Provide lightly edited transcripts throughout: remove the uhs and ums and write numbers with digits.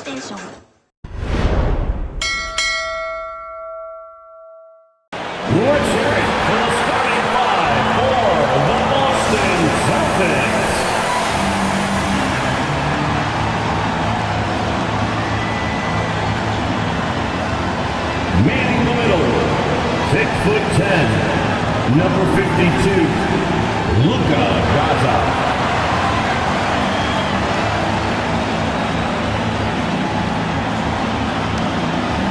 テンション。Let's hear it for the starting five for the Boston Celtics. Manning the middle, 6'10", number 52, Luka Gaza.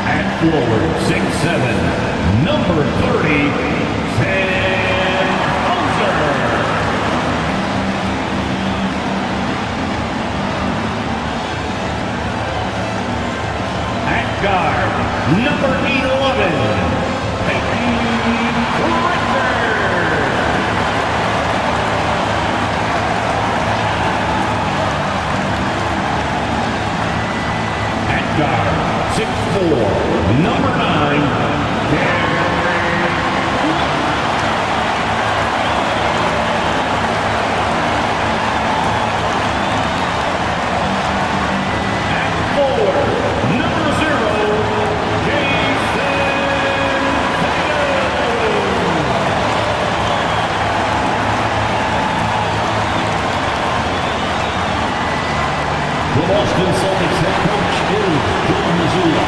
At forward, 6'7", number 30, Sam Hauser. At guard, number 11, Peyton Pritchard. At guard, 6'4", number 9, the Boston Celtics head coach is Joe Mazzulla.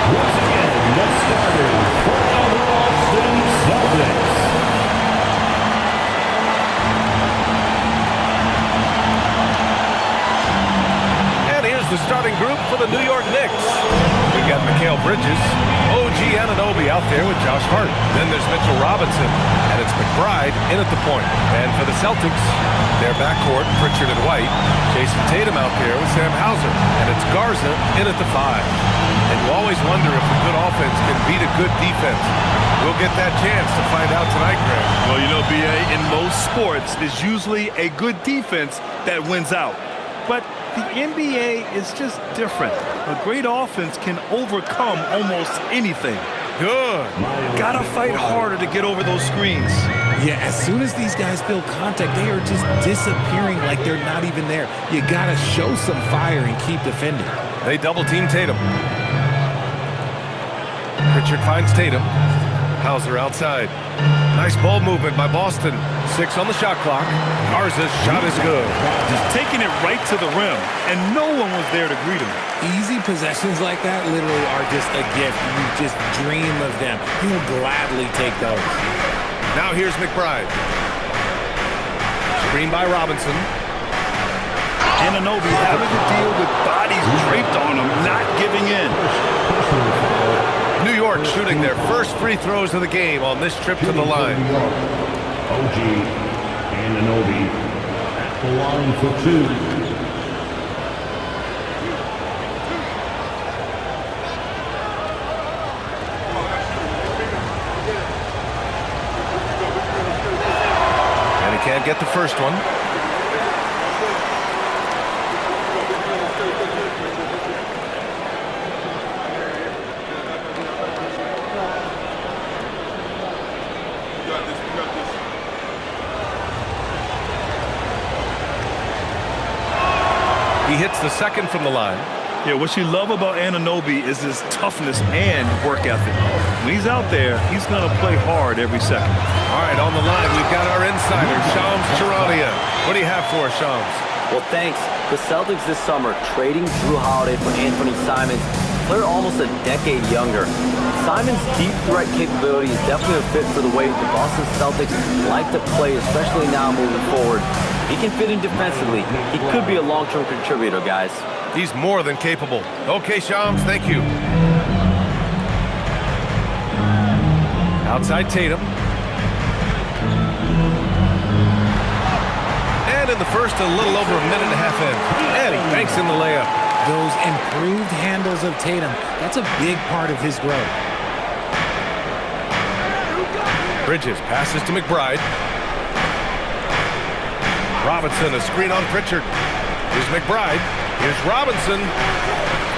Once again, the starters for the Boston Celtics. And here's the starting group for the New York Knicks. We've got Mikal Bridges, OG Anunoby out there with Josh Hart. Then there's Mitchell Robinson, and it's McBride in at the point. And for the Celtics, their backcourt, Pritchard and White. Jason Tatum out there with Sam Hauser. And it's Garza in at the 5. And you always wonder if a good offense can beat a good defense. We'll get that chance to find out tonight, Greg. Well, you know, B.A., in most sports, it's usually a good defense that wins out. But the NBA is just different. A great offense can overcome almost anything. Good. Gotta fight harder to get over those screens. Yeah, as soon as these guys feel contact, they are just disappearing like they're not even there. You gotta show some fire and keep defending. They double-team Tatum. Pritchard finds Tatum. Hauser outside. Nice ball movement by Boston. 6 on the shot clock. Garza's shot is good. Just taking it right to the rim, and no one was there to greet him. Easy possessions like that literally are just a gift. You just dream of them. You'll gladly take those. Now here's McBride. Screen by Robinson. Anunoby having to deal with bodies draped on him, not giving in. New York shooting their first free throws of the game on this trip to the line. OG Anunoby at the line for 2. Can't get the first one. He hits the second from the line. Yeah, what you love about Anunoby is his toughness and work ethic. When he's out there, he's going to play hard every second. All right, on the line, we've got our insider, Shams Charania. What do you have for us, Shams? Well, thanks. The Celtics this summer trading Drew Holiday for Anthony Simons, player almost a decade younger. Simons' deep threat capability is definitely a fit for the way the Boston Celtics like to play, especially now moving forward. He can fit in defensively. He could be a long-term contributor, guys. He's more than capable. Okay, Shams, thank you. Outside Tatum. And in the first, a little over a minute and a half in. And he banks in the layup. Those improved handles of Tatum, that's a big part of his growth. Bridges passes to McBride. Robinson, a screen on Pritchard. Here's McBride. Here's Robinson.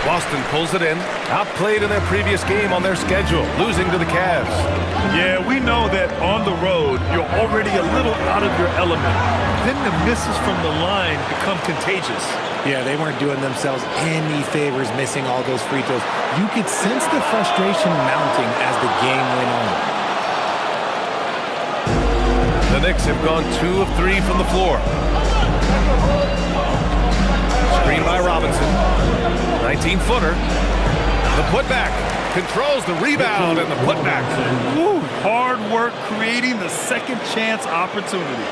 Boston pulls it in. Outplayed in their previous game on their schedule, losing to the Cavs. Yeah, we know that on the road, you're already a little out of your element. Then the misses from the line become contagious. Yeah, they weren't doing themselves any favors missing all those free throws. You could sense the frustration mounting as the game went on. The Knicks have gone 2 of 3 from the floor. Screen by Robinson. 19-footer. The putback. Controls the rebound and the putback. Woo, hard work creating the second chance opportunity.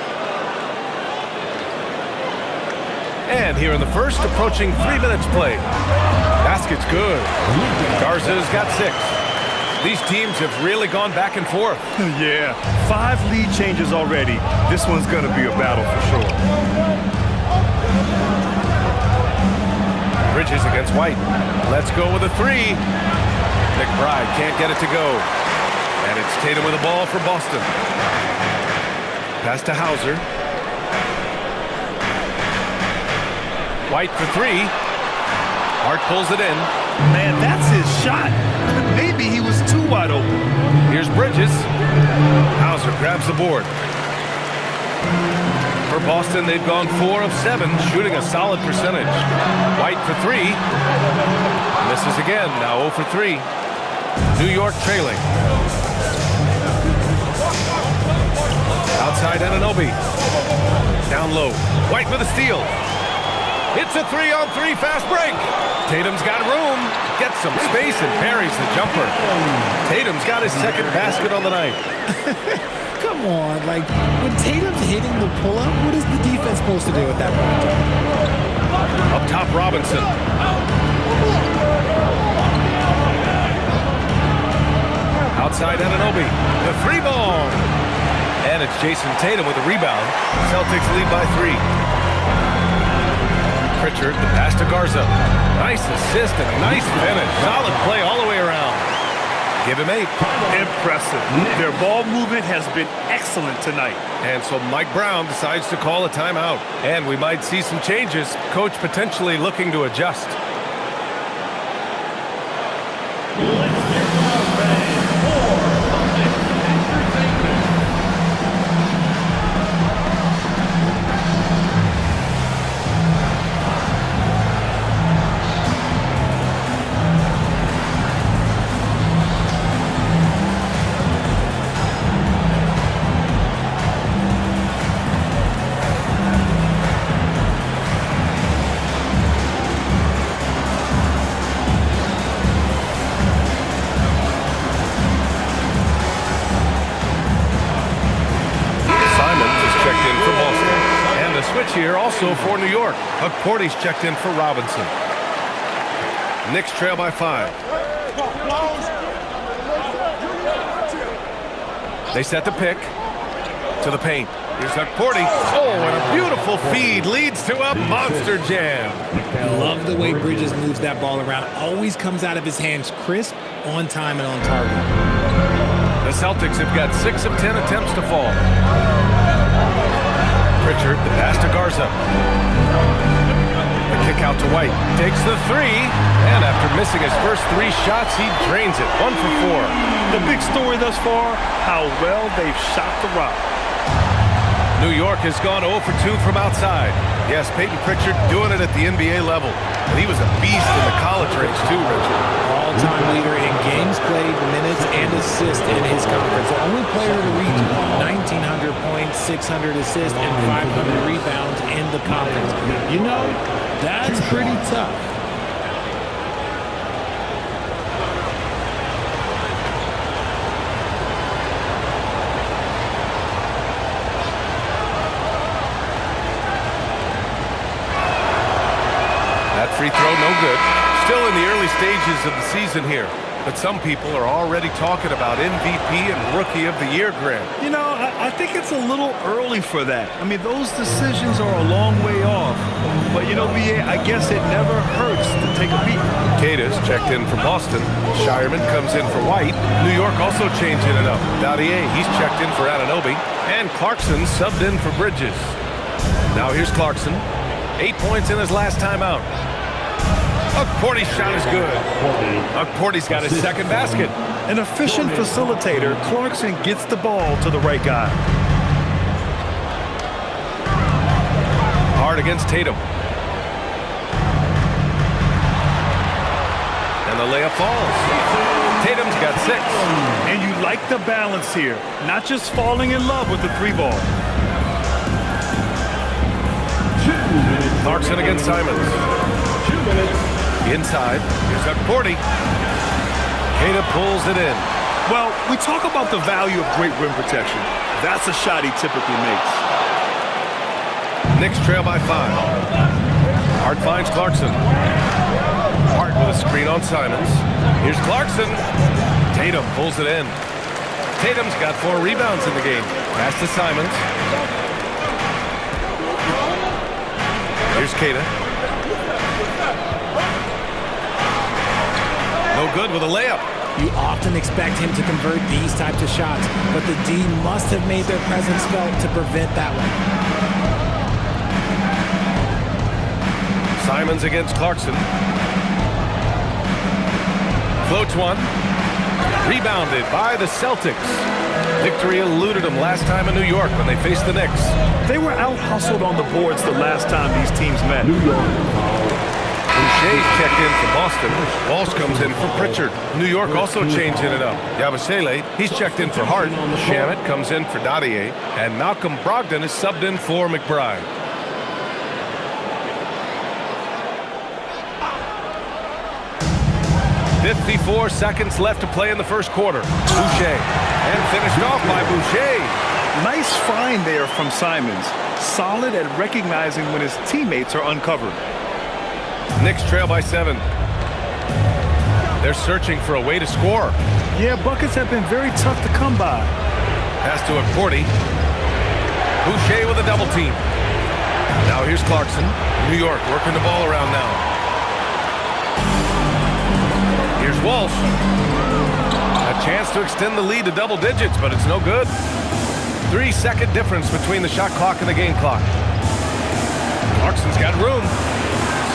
And here in the first, approaching 3 minutes played. Basket's good. Garza's got 6. These teams have really gone back and forth. Yeah, 5 lead changes already. This one's going to be a battle for sure. Bridges against White. Let's go with a 3. McBride can't get it to go. And it's Tatum with the ball for Boston. Pass to Hauser. White for 3. Hart pulls it in. Man, that's his shot. Maybe he was too wide open. Here's Bridges. Hauser grabs the board. For Boston, they've gone 4 of 7, shooting a solid percentage. White for 3. Misses again, now 0 for 3. New York trailing. Outside Anunoby. Down low. White with a steal. It's a 3-on-3 fast break. Tatum's got room. Gets some space and parries the jumper. Tatum's got his second basket on the night. Come on, like, when Tatum's hitting the pull-up, what is the defense supposed to do at that point? Up top, Robinson. Outside Anunoby. The 3 ball. And it's Jason Tatum with a rebound. Celtics lead by 3. Pritchard, the pass to Garza. Nice assist and a nice finish. Solid play all the way around. Give him 8. Impressive. Their ball movement has been excellent tonight. And so Mike Brown decides to call a timeout. And we might see some changes. Coach potentially looking to adjust. Here also for New York. Porty's checked in for Robinson. Knicks trail by 5. They set the pick to the paint. Here's Porty. Oh, and a beautiful feed leads to a monster jam. Love the way Bridges moves that ball around. Always comes out of his hands crisp, on time, and on target. The Celtics have got 6 of 10 attempts to fall. Pritchard, the pass to Garza. The kick out to White. Takes the 3. And after missing his first 3 shots, he drains it. 1 for 4. The big story thus far, how well they've shot the rock. New York has gone 0 for 2 from outside. Yes, Peyton Pritchard doing it at the NBA level. And he was a beast in the college range too, Richard. All-time leader in games played, minutes, and assists in his conference. The only player to reach 1,900 points, 600 assists, and 500 rebounds in the conference. You know, that's pretty tough. That free throw, no good. Still in the early stages of the season here. But some people are already talking about MVP and Rookie of the Year, Grant. You know, I think it's a little early for that. I mean, those decisions are a long way off. But, you know, BA, I guess it never hurts to take a peek. Cada's checked in for Boston. Shireman comes in for White. New York also changing it up. Dottier, he's checked in for Anunoby. And Clarkson subbed in for Bridges. Now here's Clarkson. 8 points in his last time out. Porty's shot is good. Porty's got his second basket. An efficient facilitator, Clarkson gets the ball to the right guy. Hard against Tatum. And the layup falls. Tatum's got 6. And you like the balance here. Not just falling in love with the 3-ball. Clarkson against Simons. 2 minutes. Inside. Here's got Porty. Tatum pulls it in. Well, we talk about the value of great rim protection. That's a shot he typically makes. Knicks trail by 5. Hart finds Clarkson. Hart with a screen on Simons. Here's Clarkson. Tatum pulls it in. Tatum's got 4 rebounds in the game. Pass to Simons. Here's Kata. No good with a layup. You often expect him to convert these types of shots, but the D must have made their presence felt to prevent that one. Simons against Clarkson. Floats one. Rebounded by the Celtics. Victory eluded them last time in New York when they faced the Knicks. They were out-hustled on the boards the last time these teams met. Boucher's checked in for Boston. Walsh comes in for Pritchard. New York also changing it up. Yabusele, he's checked in for Hart. Shamet comes in for Dottier. And Malcolm Brogdon is subbed in for McBride. "54 seconds left to play in the first quarter. Boucher. And finished off by Boucher. Nice find there from Simons. Solid at recognizing when his teammates are uncovered. Knicks trail by 7. They're searching for a way to score. Yeah, buckets have been very tough to come by. Pass to Porty. Boucher with a double team. Now here's Clarkson. New York working the ball around now. Here's Walsh. A chance to extend the lead to double digits, but it's no good. 3-second difference between the shot clock and the game clock. Clarkson's got room.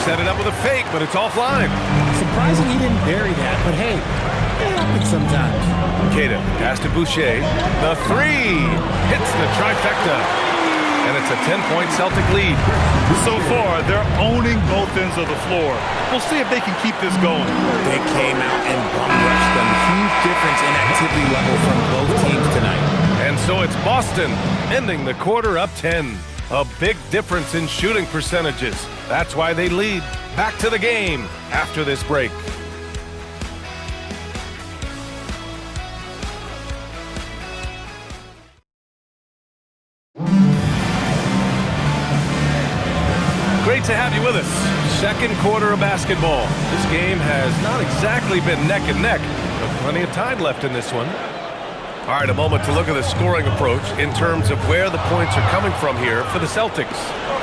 Set it up with a fake, but it's offline. Surprising he didn't bury that, but hey, it happens sometimes. Kata, pass to Boucher. The 3 hits the trifecta. And it's a 10-point Celtic lead. So far, they're owning both ends of the floor. We'll see if they can keep this going. They came out and bum rushed them. Huge difference in activity level from both teams tonight. And so it's Boston ending the quarter up 10. A big difference in shooting percentages. That's why they lead. Back to the game after this break. Great to have you with us. Second quarter of basketball. This game has not exactly been neck and neck, but plenty of time left in this one. All right, a moment to look at the scoring approach in terms of where the points are coming from here for the Celtics.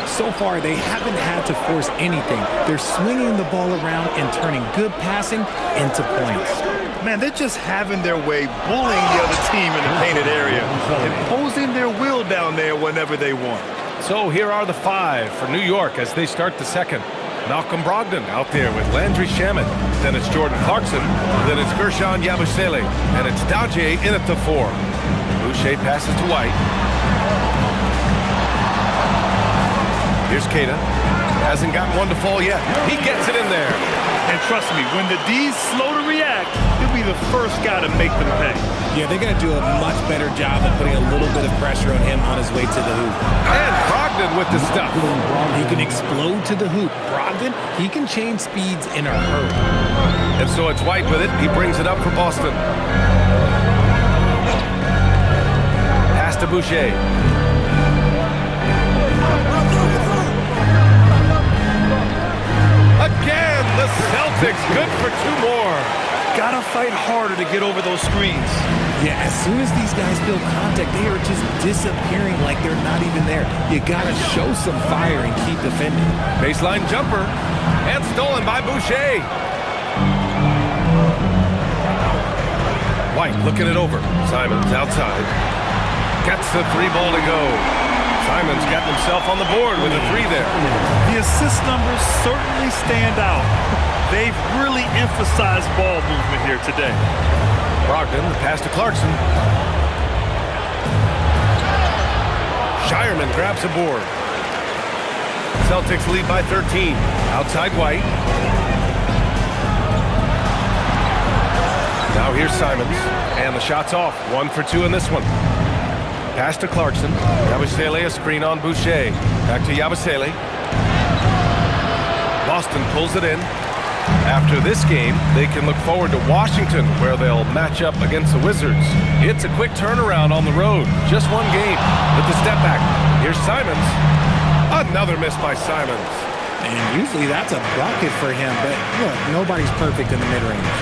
So far, they haven't had to force anything. They're swinging the ball around and turning good passing into points. Man, they're just having their way, bullying the other team in the painted area, imposing their will down there whenever they want. So here are the 5 for New York as they start the second. Malcolm Brogdon out there with Landry Shamet. Then it's Jordan Clarkson. Then it's Gershon Yabusele. And it's Dottier in at the 4. Boucher passes to White. Here's Kata. Hasn't gotten one to fall yet. He gets it in there. And trust me, when the D's slow to react, he'll be the first guy to make them pay. Yeah, they're going to do a much better job of putting a little bit of pressure on him on his way to the hoop. And Brogdon with the stuff. He can explode to the hoop. Brogdon, he can change speeds in a hurry. And so it's White with it. He brings it up for Boston. Pass to Boucher. Again, the Celtics good for 2 more. Gotta fight harder to get over those screens. Yeah, as soon as these guys feel contact, they are just disappearing like they're not even there. You gotta show some fire and keep defending. Baseline jumper. And stolen by Boucher. White looking it over. Simons outside. Gets the 3-ball to go. Simons got himself on the board with a 3 there. The assist numbers certainly stand out. they've really emphasized ball movement here today. Brogdon, the pass to Clarkson. Shireman grabs a board. Celtics lead by 13. Outside White. Now here's Simons. And the shot's off. 1 for 2 in this one. Pass to Clarkson. Yabusele, a screen on Boucher. Back to Yabusele. Boston pulls it in. After this game, they can look forward to Washington, where they'll match up against the Wizards. It's a quick turnaround on the road. Just one game with the step back. Here's Simons. Another miss by Simons. And usually that's a bucket for him, but look, nobody's perfect in the mid-range.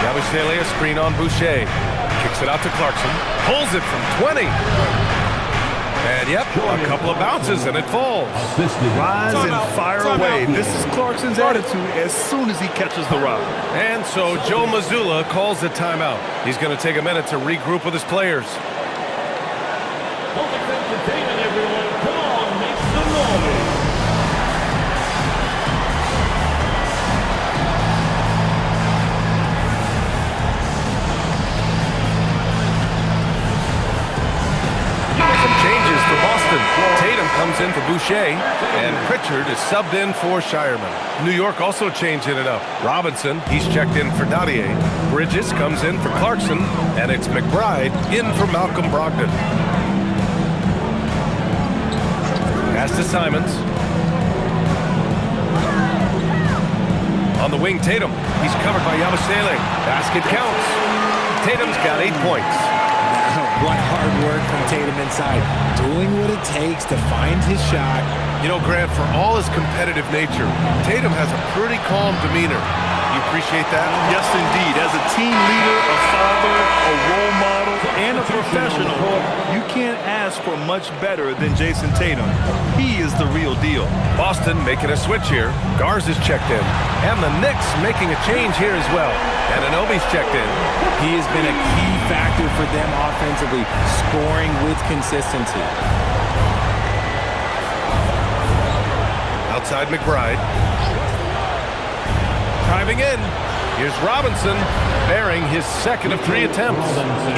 Yabusele, a screen on Boucher. Kicks it out to Clarkson. Pulls it from 20. And yep, a couple of bounces and it falls. Rise and fire away. This is Clarkson's attitude as soon as he catches the rock. And so Joe Mazzulla calls the timeout. He's going to take a minute to regroup with his players. Celtics entertainment, everyone. Come on, make some noise. Some changes for Boston. Tatum comes in for Boucher, and Pritchard is subbed in for Shireman. New York also changing it up. Robinson, he's checked in for Dottier. Bridges comes in for Clarkson, and it's McBride in for Malcolm Brogdon. Pass to Simons. On the wing, Tatum. He's covered by Yabusele. Basket counts. Tatum's got 8 points. What hard work from Tatum inside. Doing what it takes to find his shot. You know, Grant, for all his competitive nature, Tatum has a pretty calm demeanor. You appreciate that? Yes, indeed. As a team leader, a father, a role model, and a professional, you can't ask for much better than Jason Tatum. He is the real deal. Boston making a switch here. Garza's checked in. And the Knicks making a change here as well. And Anunoby's checked in. He has been a key factor for them offensively, scoring with consistency. Outside McBride. Driving in. Here's Robinson, bearing his second of 3 attempts.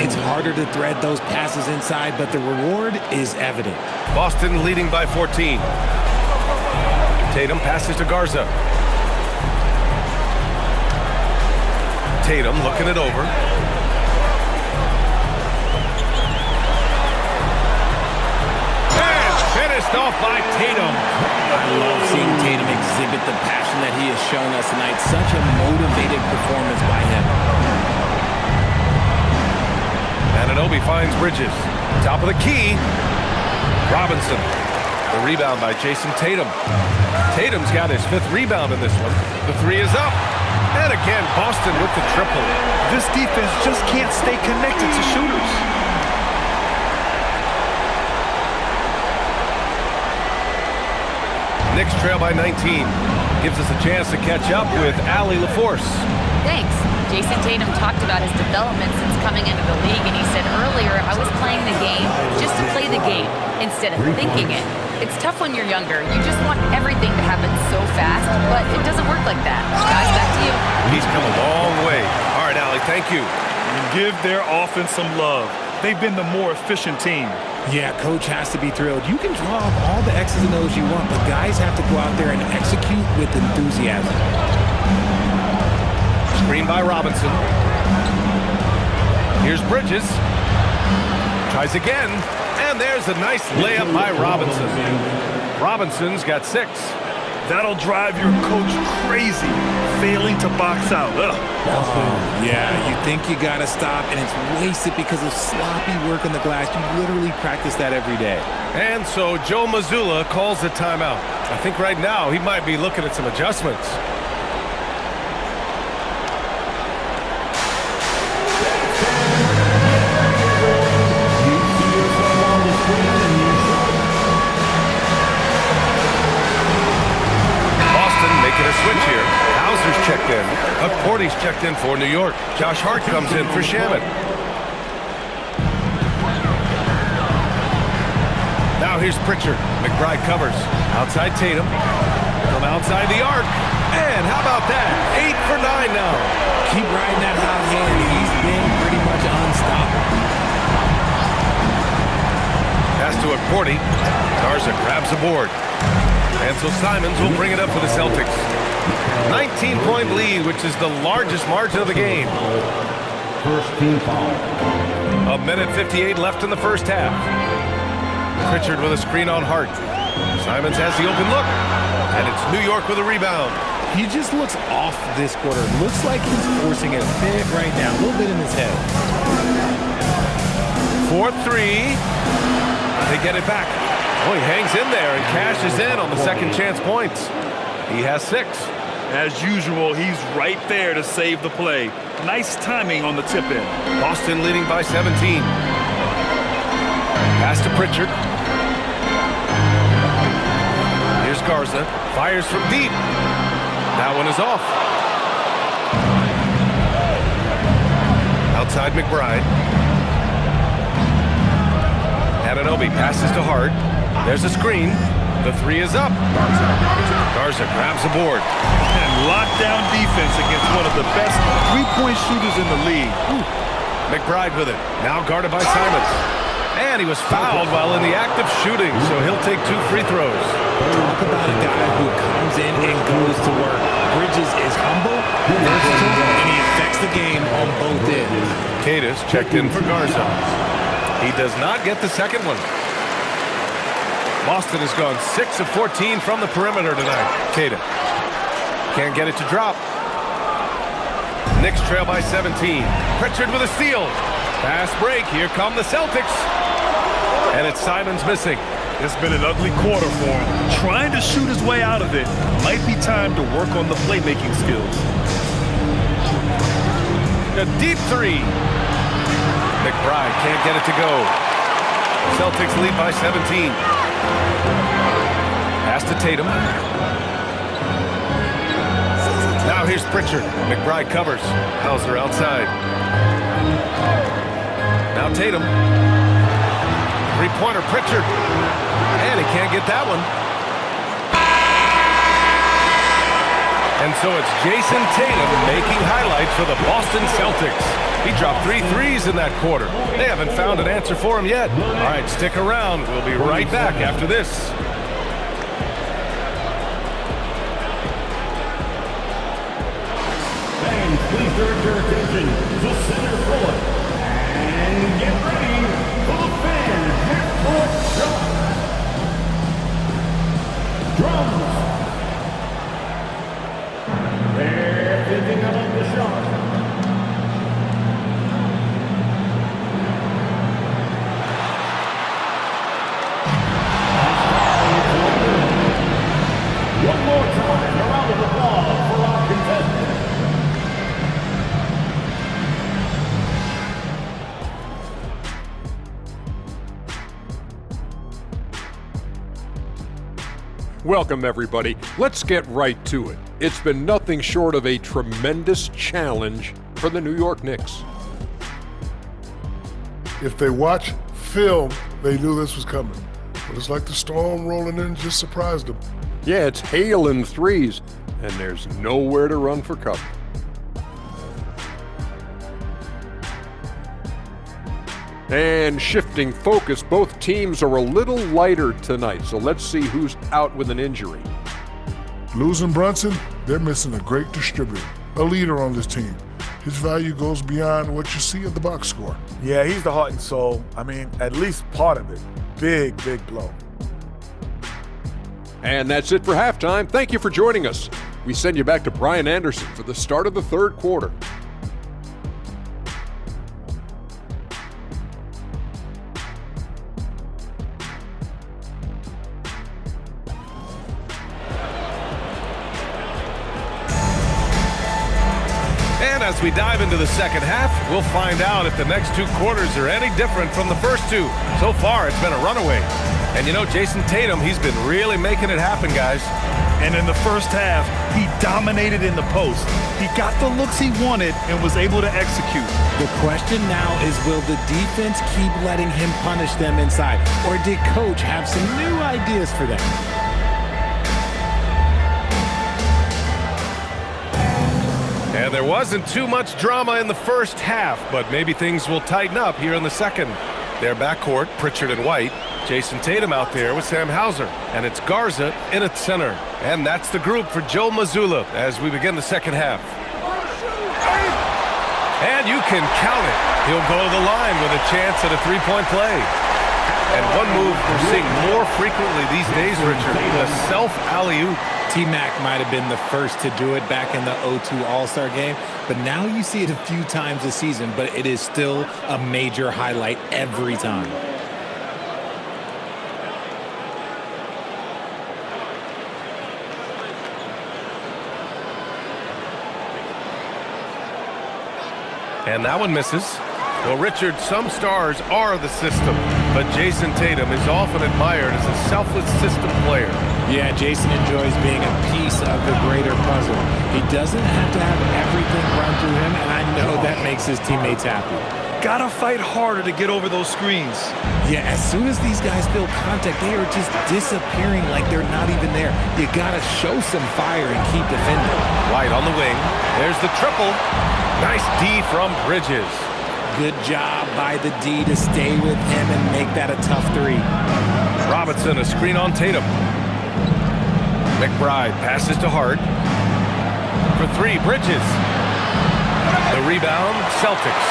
It's harder to thread those passes inside, but the reward is evident. Boston leading by 14. Tatum passes to Garza. Tatum looking it over. And finished off by Tatum. I love seeing Tatum exhibit the passion that he has shown us tonight. Such a motivated performance by him. Anunoby finds Bridges. Top of the key. Robinson. The rebound by Jason Tatum. Tatum's got his 5th rebound in this one. The 3 is up. And again, Boston with the triple. This defense just can't stay connected to shooters. Knicks trail by 19. Gives us a chance to catch up with Allie LaForce. Thanks. Jason Tatum talked about his development since coming into the league, and he said earlier, I was playing the game just to play the game instead of thinking it. It's tough when you're younger. You just want everything to happen so fast, but it doesn't work like that. Guys, back to you. He's come a long way. All right, Allie, thank you. Give their offense some love. They've been the more efficient team. Yeah, coach has to be thrilled. You can draw up all the X's and O's you want, but guys have to go out there and execute with enthusiasm. Screen by Robinson. Here's Bridges. Tries again. And there's a nice layup by Robinson. Robinson's got 6. That'll drive your coach crazy, failing to box out. Yeah, you think you got to stop, and it's wasted because of sloppy work on the glass. You literally practice that every day. And so Joe Mazzulla calls the timeout. I think right now he might be looking at some adjustments. Switch here. Hauser's checked in. Porty's checked in for New York. Josh Hart comes in for Shaman. Now here's Pritchard. McBride covers. Outside Tatum. From outside the arc. And how about that? 8 for 9 now. Keep riding that hot hand. He's been pretty much unstoppable. Pass to Cordy. Garza grabs the board. And so Simons will bring it up for the Celtics. 19-point lead, which is the largest margin of the game. First team foul. 1:58 left in the first half. Pritchard with a screen on Hart. Simons has the open look. And it's New York with a rebound. He just looks off this quarter. Looks like he's forcing it a bit right now. A little bit in his head. 4-3. They get it back. Oh, he hangs in there and cashes in on the second chance points. He has 6. As usual, he's right there to save the play. Nice timing on the tip-in. Boston leading by 17. Pass to Pritchard. Here's Garza. Fires from deep. That one is off. Outside McBride. Anunoby passes to Hart. There's a screen. The 3 is up. Garza grabs the board. And lockdown defense against one of the best three-point shooters in the league. McBride with it. Now guarded by Simons. And he was fouled while in the act of shooting, so he'll take 2 free throws. Talk about a guy who comes in and goes to work. Bridges is humble, versatile, and he affects the game on both ends. Cadis checked in for Garza. He does not get the second one. Boston has gone 6 of 14 from the perimeter tonight. Cadis can't get it to drop. Knicks trail by 17. Pritchard with a steal. Fast break. Here come the Celtics. And it's Simons missing. It's been an ugly quarter for him. Trying to shoot his way out of it. Might be time to work on the playmaking skills. A deep 3. McBride can't get it to go. Celtics lead by 17. Pass to Tatum. Now here's Pritchard. McBride covers. Hauser outside. Now Tatum. Three-pointer Pritchard. And he can't get that one. And so it's Jason Tatum making highlights for the Boston Celtics. He dropped 3 threes in that quarter. They haven't found an answer for him yet. All right, stick around. We'll be right back after this. Fans, please direct your attention to center court. And get ready for the fan half-court shot. Drums. They're thinking about the shot. One more time, a round of applause for our contestant. Welcome, everybody. Let's get right to it. It's been nothing short of a tremendous challenge for the New York Knicks. If they watch film, they knew this was coming. But it's like the storm rolling in just surprised them. Yeah, it's hail and threes, and there's nowhere to run for cover. And shifting focus, both teams are a little lighter tonight, so let's see who's out with an injury. Losing Brunson, they're missing a great distributor, a leader on this team. His value goes beyond what you see at the box score. Yeah, he's the heart and soul. I mean, at least part of it. Big, big blow. And that's it for halftime. Thank you for joining us. We send you back to Brian Anderson for the start of the third quarter. And as we dive into the second half, we'll find out if the next 2 quarters are any different from the first 2. So far, it's been a runaway. And you know, Jason Tatum, he's been really making it happen, guys. And in the first half, he dominated in the post. He got the looks he wanted and was able to execute. The question now is, will the defense keep letting him punish them inside? Or did Coach have some new ideas for them? And there wasn't too much drama in the first half, but maybe things will tighten up here in the second. Their backcourt, Pritchard and White. Jason Tatum out there with Sam Hauser. And it's Garza in at center. And that's the group for Joe Mazzulla as we begin the second half. And you can count it. He'll go to the line with a chance at a three-point play. And one move we're seeing more frequently these days, Richard, the self-alley-oop. T-Mac might have been the first to do it back in the 0-2 All-Star game, but now you see it a few times this season, but it is still a major highlight every time. And that one misses. Well, Richard, some stars are the system, but Jason Tatum is often admired as a selfless system player. Yeah, Jason enjoys being a piece of the greater puzzle. He doesn't have to have everything run through him, and I know that makes his teammates happy. Gotta fight harder to get over those screens. Yeah, as soon as these guys feel contact, they are just disappearing like they're not even there. You gotta show some fire and keep defending. White on the wing. There's the triple. Nice D from Bridges. Good job by the D to stay with him and make that a tough three. Robinson, a screen on Tatum. McBride passes to Hart. For three, Bridges. The rebound, Celtics.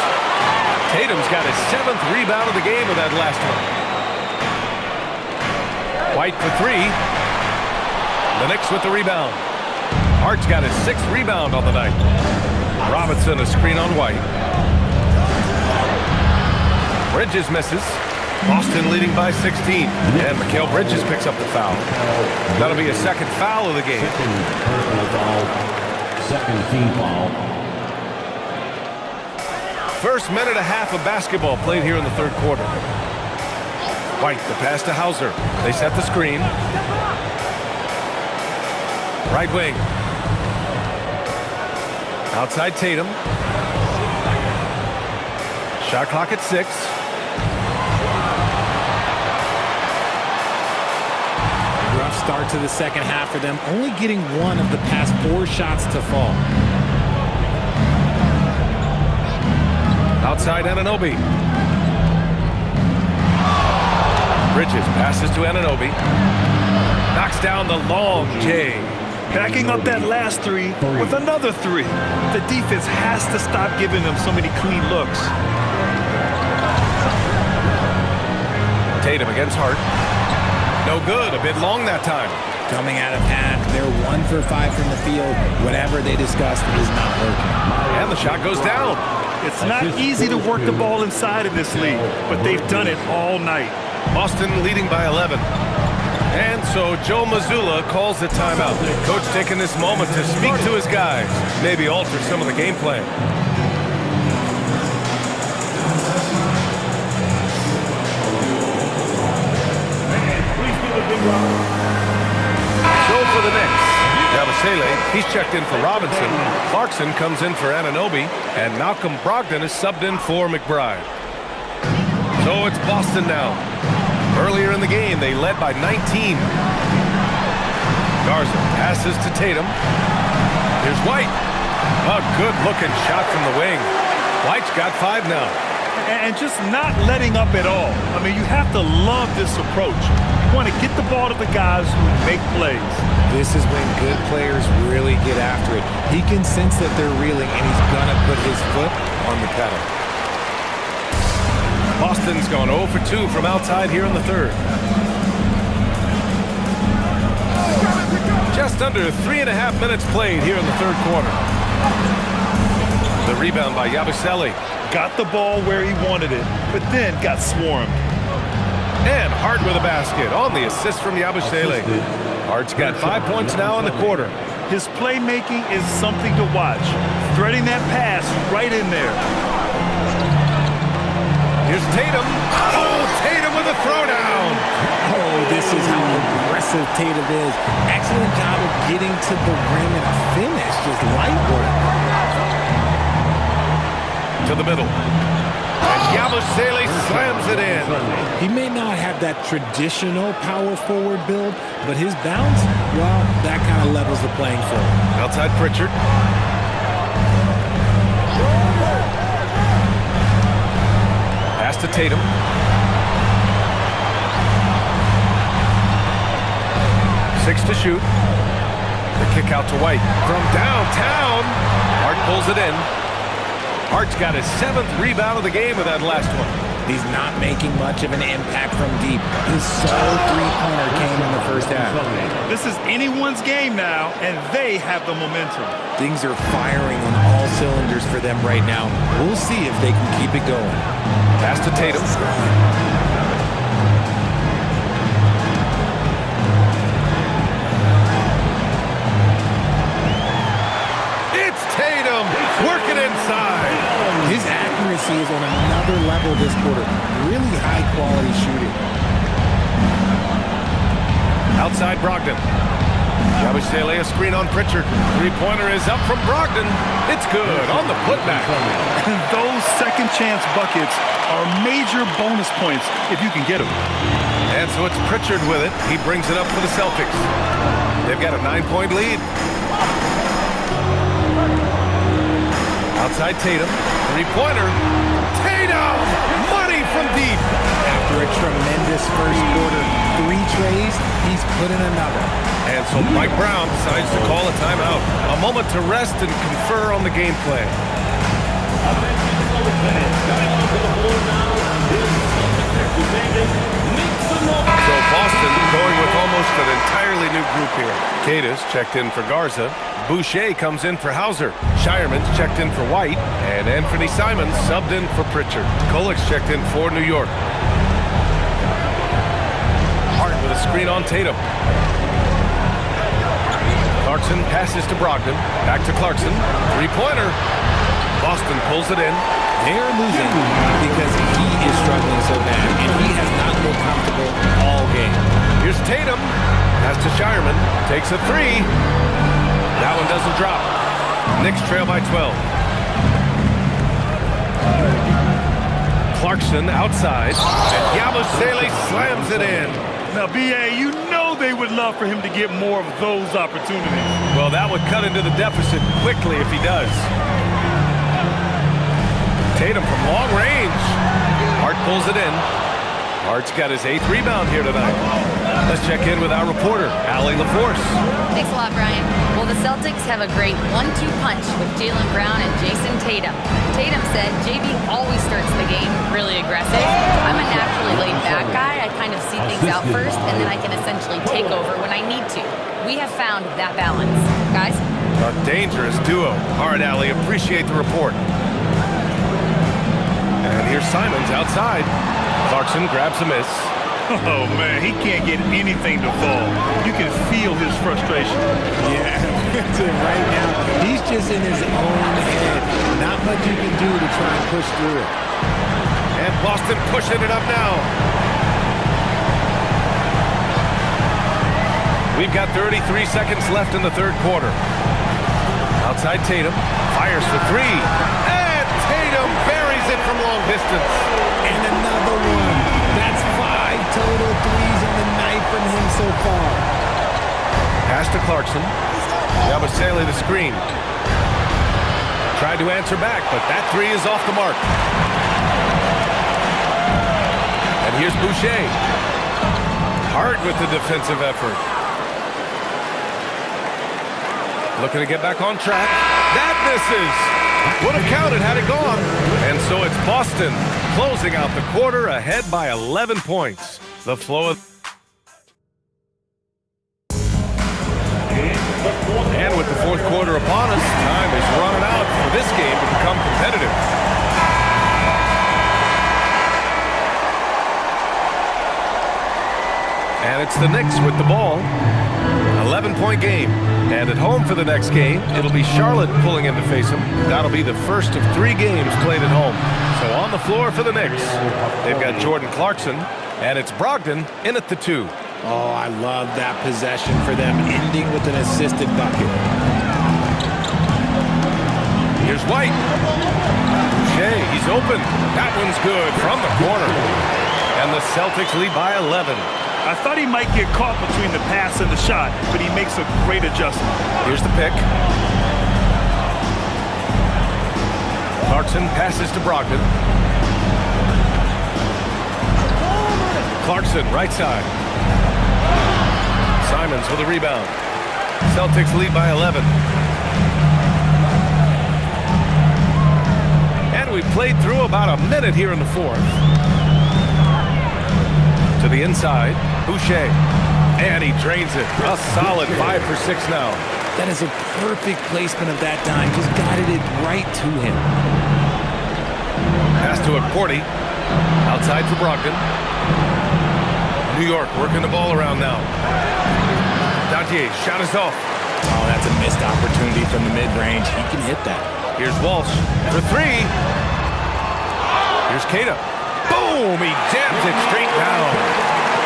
Tatum's got his 7th rebound of the game with that last one. White for three. The Knicks with the rebound. Hart's got his 6th rebound on the night. Robinson, a screen on White. Bridges misses. Boston leading by 16. And Mikal Bridges picks up the foul. That'll be a second foul of the game. Second team foul. First minute and a half of basketball played here in the third quarter. White, the pass to Hauser. They set the screen. Right wing. Outside Tatum. Shot clock at 6. Rough start to the second half for them, only getting one of the past 4 shots to fall. Outside Anunoby. Bridges passes to Anunoby. Knocks down the long J. Backing up that last three with another three. The defense has to stop giving them so many clean looks. Tatum against Hart. No good, a bit long that time. Coming out of half, they're 1 for 5 from the field. Whatever they discussed is not working. And the shot goes down. It's not easy to work the ball inside in this league, but they've done it all night. Boston leading by 11. And so Joe Mazzulla calls the timeout. Coach taking this moment to speak to his guys, maybe alter some of the game plan. So for the Knicks, Yabusele, he's checked in for Robinson. Clarkson comes in for Anunoby, and Malcolm Brogdon is subbed in for McBride. So it's Boston now. Earlier in the game, they led by 19. Garza passes to Tatum. Here's White. A good-looking shot from the wing. White's got 5 now. And just not letting up at all. I mean, you have to love this approach. You want to get the ball to the guys who make plays. This is when good players really get after it. He can sense that they're reeling, and he's going to put his foot on the pedal. Boston's gone 0 for 2 from outside here in the third. Just under 3.5 minutes played here in the third quarter. The rebound by Yabusele. Got the ball where he wanted it, but then got swarmed. And Hart with a basket on the assist from Yabusele. Hart's got 5 points now in the quarter. His playmaking is something to watch. Threading that pass right in there. Here's Tatum. Oh, Tatum with a throwdown. Oh, this is how aggressive Tatum is. Excellent job of getting to the rim and a finish. Just light work. To the middle. And Yabusele slams it in. He may not have that traditional power forward build, but his bounce, well, that kind of levels the playing field. Outside Pritchard. Pass to Tatum. Six to shoot. The kick out to White. From downtown, Hart pulls it in. Hart's got his 7th rebound of the game with that last one. He's not making much of an impact from deep. His sole three-pointer came in the first half. This is anyone's game now, and they have the momentum. Things are firing on all cylinders for them right now. We'll see if they can keep it going. Pass to Tatum. It's Tatum working inside. His accuracy is on another level this quarter. Really high-quality shooting. Outside Brogdon. Yabusele, a screen on Pritchard. Three-pointer is up from Brogdon. It's good on the putback. Those second chance buckets are major bonus points if you can get them. And so it's Pritchard with it. He brings it up for the Celtics. They've got a 9-point lead. Outside Tatum. Three-pointer. Tatum! Money from deep. After a tremendous first quarter, 3 trays, he's put in another. And so Mike Brown decides to call a timeout. A moment to rest and confer on the game plan. So Boston going with almost an entirely new group here. Cadis checked in for Garza. Boucher comes in for Hauser. Shireman's checked in for White. And Anthony Simons subbed in for Pritchard. Kolek's checked in for New York. Hart with a screen on Tatum. Clarkson passes to Brogdon. Back to Clarkson. Three-pointer. Boston pulls it in. They're losing because he is struggling so bad, and he has not looked comfortable all game. Here's Tatum. Pass to Shireman. Takes a three. That one doesn't drop. Knicks trail by 12. Clarkson outside. And Yabusele slams it in. Now, B.A., you know they would love for him to get more of those opportunities. Well, that would cut into the deficit quickly if he does. Tatum from long range. Hart pulls it in. Hart's got his 8th rebound here tonight. Let's check in with our reporter, Allie LaForce. Thanks a lot, Brian. Well, the Celtics have a great 1-2 punch with Jaylen Brown and Jason Tatum. Tatum said JB always starts the game really aggressive. I'm a naturally laid-back guy. I kind of see things out first, and then I can essentially take over when I need to. We have found that balance. Guys? A dangerous duo. All right, Allie, appreciate the report. And here's Simons outside. Clarkson grabs a miss. Oh, man, he can't get anything to fall. You can feel his frustration. Yeah, right now, he's just in his own head. Not much you can do to try and push through it. And Boston pushing it up now. We've got 33 seconds left in the third quarter. Outside Tatum. Fires for three. And Tatum buries it from long distance. And another one. That's 5 total threes on the night from him so far. Pass to Clarkson. Yabusele the screen. Tried to answer back, but that three is off the mark. And here's Boucher. Hard with the defensive effort. Looking to get back on track. That misses. Would have counted had it gone. And so it's Boston closing out the quarter ahead by 11 points. The flow of... And with the fourth quarter upon us, time is running out for this game to become competitive. And it's the Knicks with the ball. 11-point game. And at home for the next game, it'll be Charlotte pulling in to face them. That'll be the first of 3 games played at home. So on the floor for the Knicks, they've got Jordan Clarkson, and it's Brogdon in at the 2. Oh, I love that possession for them, ending with an assisted bucket. Here's White. Shea, he's open. That one's good from the corner. And the Celtics lead by 11. I thought he might get caught between the pass and the shot, but he makes a great adjustment. Here's the pick. Clarkson passes to Brogdon. Clarkson, right side. Simons with a rebound. Celtics lead by 11. And we played through about a minute here in the fourth. To the inside, Boucher. And he drains it. A solid 5 for 6 now. That is a perfect placement of that dime. Just guided it right to him. Pass to Cordy. Outside for Brogdon. New York working the ball around now. Dautier, shot is off. Oh, that's a missed opportunity from the mid-range. He can hit that. Here's Walsh for 3. Here's Keita. Boom! He jams it straight down.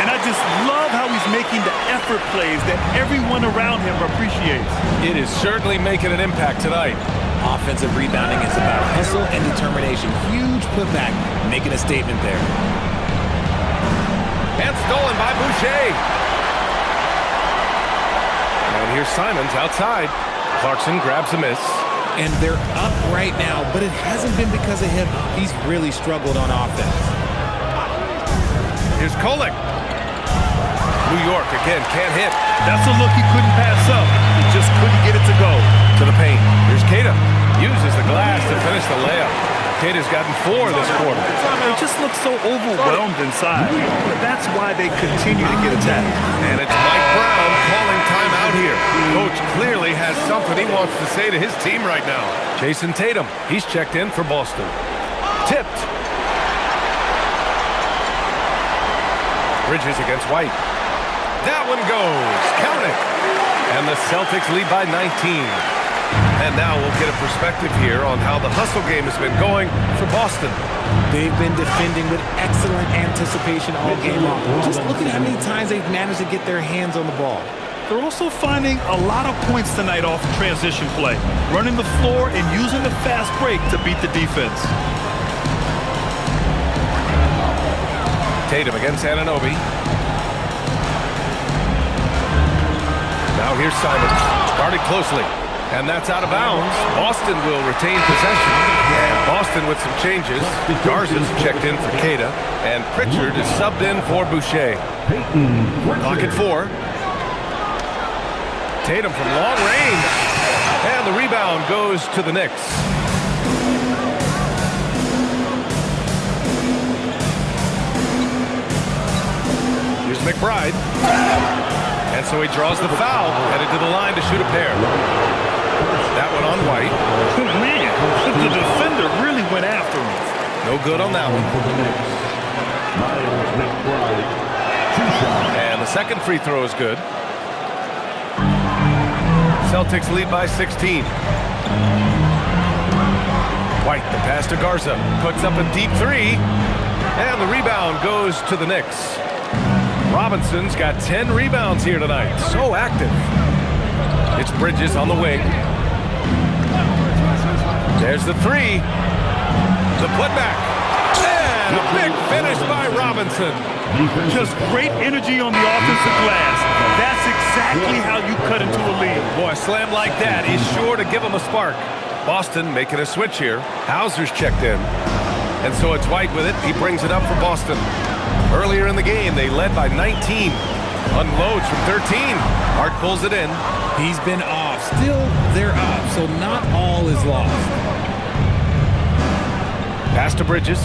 And I just love how he's making the effort plays that everyone around him appreciates. It is certainly making an impact tonight. Offensive rebounding is about hustle and determination. Huge putback, making a statement there. And stolen by Boucher. And here's Simons outside. Clarkson grabs a miss. And they're up right now, but it hasn't been because of him. He's really struggled on offense. Here's Kolek. New York again, can't hit. That's a look he couldn't pass up. He just couldn't get it to go. To the paint. Here's Keita. Uses the glass to finish the layup. Keita's gotten 4 this quarter. They just look so overwhelmed inside. But that's why they continue to get attacked. And it's Mike Brown calling timeout here. Coach clearly has something he wants to say to his team right now. Jason Tatum, he's checked in for Boston. Tipped. Bridges against White. That one goes. Count it. And the Celtics lead by 19. And now we'll get a perspective here on how the hustle game has been going for Boston. They've been defending with excellent anticipation all game long. Just look at how many times they've managed to get their hands on the ball. They're also finding a lot of points tonight off transition play, running the floor and using the fast break to beat the defense. Tatum against Anunoby. Now here's Simons. Guarded closely. And that's out of bounds. Boston will retain possession. And Boston with some changes. Garza's checked in for Keita. And Pritchard is subbed in for Boucher. Clock at 4. Tatum from long range. And the rebound goes to the Knicks. Here's McBride. And so he draws the foul. Headed to the line to shoot a pair. That one on White. Man, the defender really went after him. No good on that one. And the second free throw is good. Celtics lead by 16. White, the pass to Garza. Puts up a deep 3. And the rebound goes to the Knicks. Robinson's got 10 rebounds here tonight. So active. It's Bridges on the wing. There's the 3. The putback. And a big finish by Robinson. Just great energy on the offensive glass. That's exactly how you cut into a lead. Boy, a slam like that is sure to give them a spark. Boston making a switch here. Hauser's checked in. And so it's White with it. He brings it up for Boston. Earlier in the game, they led by 19. Unloads from 13. Hart pulls it in. He's been off. Still, they're up, so not all is lost. Pass to Bridges.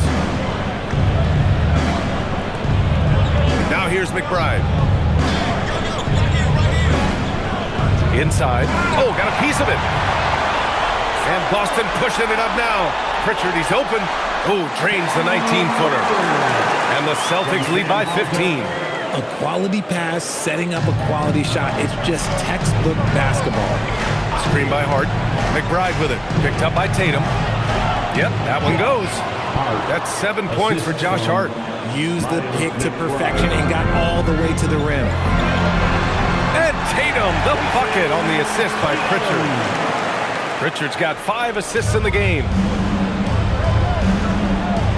Now here's McBride. Inside. Oh, got a piece of it. And Boston pushing it up now. Pritchard, he's open. Oh, drains the 19-footer. And the Celtics lead by 15. A quality pass, setting up a quality shot. It's just textbook basketball. Screen by Hart. McBride with it. Picked up by Tatum. Yep, that one goes. That's 7 points for Josh Hart. Used the pick to perfection and got all the way to the rim. And Tatum, the bucket on the assist by Pritchard. Pritchard's got 5 assists in the game.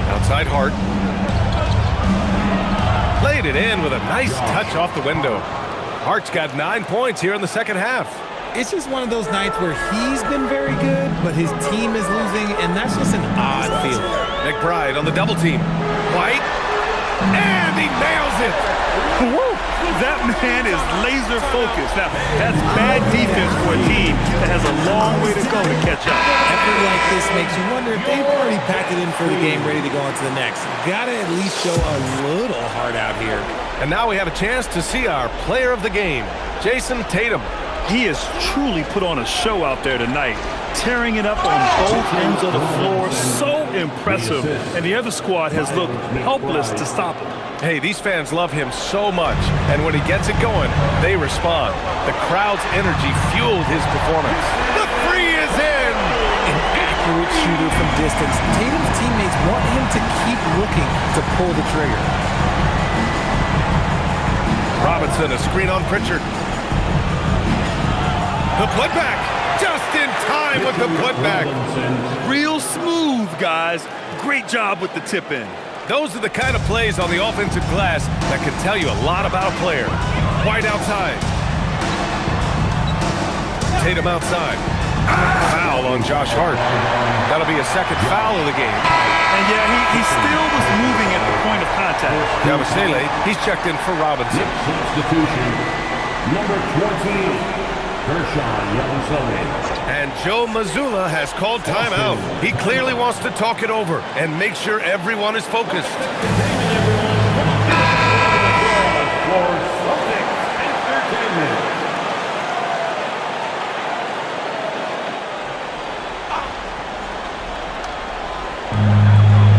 Outside Hart. Laid it in with a nice touch off the window. Hart's got 9 points here in the second half. It's just one of those nights where he's been very good, but his team is losing, and that's just an odd feeling. McBride on the double team. White. And he nails it. Woo! That man is laser focused. Now, that's bad defense for a team that has a long way to go to catch up. Effort like this makes you wonder if they've already packed it in for the game, ready to go on to the next. Gotta at least show a little heart out here. And now we have a chance to see our player of the game, Jason Tatum. He has truly put on a show out there tonight, tearing it up on both ends of the floor. So impressive. And the other squad has looked helpless to stop him. Hey, these fans love him so much, and when he gets it going, they respond. The crowd's energy fueled his performance. The three is in! An accurate shooter from distance. Tatum's teammates want him to keep looking to pull the trigger. Robinson, a screen on Pritchard. The putback, just in time with the putback. Real smooth, guys. Great job with the tip in. Those are the kind of plays on the offensive glass that can tell you a lot about a player. White outside. Tatum outside. Foul on Josh Hart. That'll be a second foul of the game. And yeah, he still was moving at the point of contact. Yabusele, he's checked in for Robinson. Substitution, number 20. And Joe Mazzulla has called timeout. He clearly wants to talk it over and make sure everyone is focused.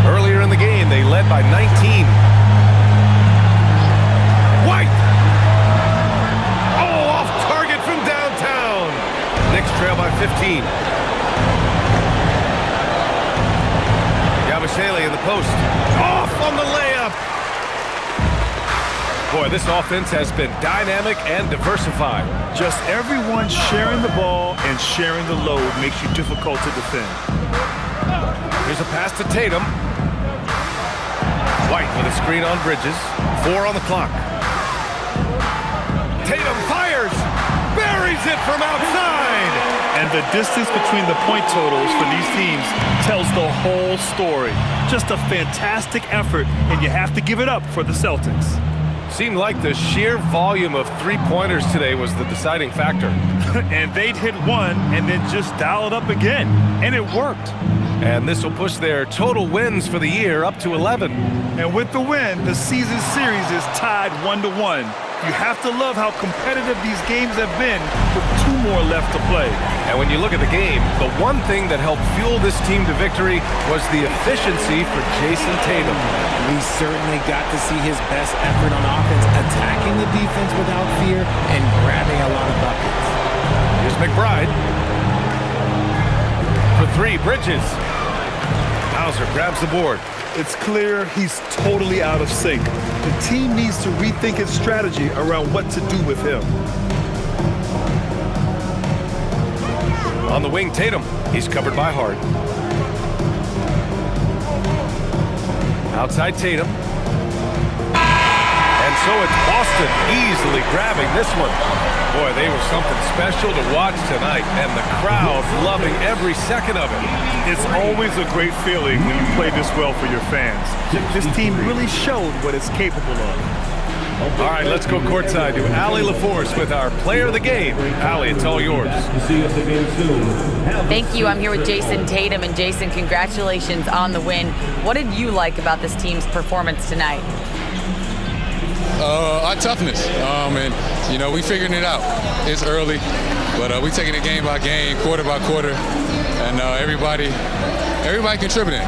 Earlier in the game, they led by 19. Trail by 15. Yabusele in the post. Off on the layup. Boy, this offense has been dynamic and diversified. Just everyone sharing the ball and sharing the load makes you difficult to defend. Here's a pass to Tatum. White with a screen on Bridges. 4 on the clock. Tatum fires. Buries it from outside. And the distance between the point totals for these teams tells the whole story. Just a fantastic effort, and you have to give it up for the Celtics. Seemed like the sheer volume of three-pointers today was the deciding factor. And they'd hit one and then just dial it up again. And it worked. And this will push their total wins for the year up to 11. And with the win, the season series is tied 1-1. You have to love how competitive these games have been with 2 more left to play. And when you look at the game, the one thing that helped fuel this team to victory was the efficiency for Jason Tatum. We certainly got to see his best effort on offense, attacking the defense without fear and grabbing a lot of buckets. Here's McBride. For 3, Bridges. Hauser grabs the board. It's clear he's totally out of sync. The team needs to rethink its strategy around what to do with him. On the wing, Tatum. He's covered by Hart. Outside Tatum. And so it's Boston easily grabbing this one. Boy, they were something special to watch tonight, and the crowd loving every second of it. It's always a great feeling when you play this well for your fans. This team really showed what it's capable of. All right, let's go courtside to Allie LaForce with our player of the game. Allie, it's all yours. Thank you. I'm here with Jason Tatum. And Jason, congratulations on the win. What did you like about this team's performance tonight? Our toughness, and we figuring it out. It's early, but we taking it game by game, quarter by quarter, and everybody contributing.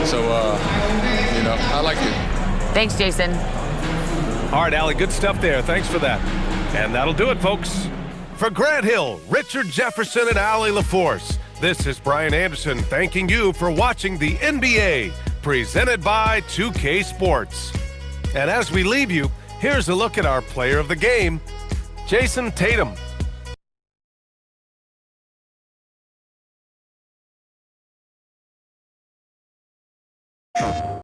So I liked it. Thanks, Jason. All right, Allie, good stuff there. Thanks for that. And that'll do it, folks. For Grant Hill, Richard Jefferson, and Allie LaForce, this is Brian Anderson thanking you for watching the NBA, presented by 2K Sports. And as we leave you, here's a look at our player of the game, Jason Tatum.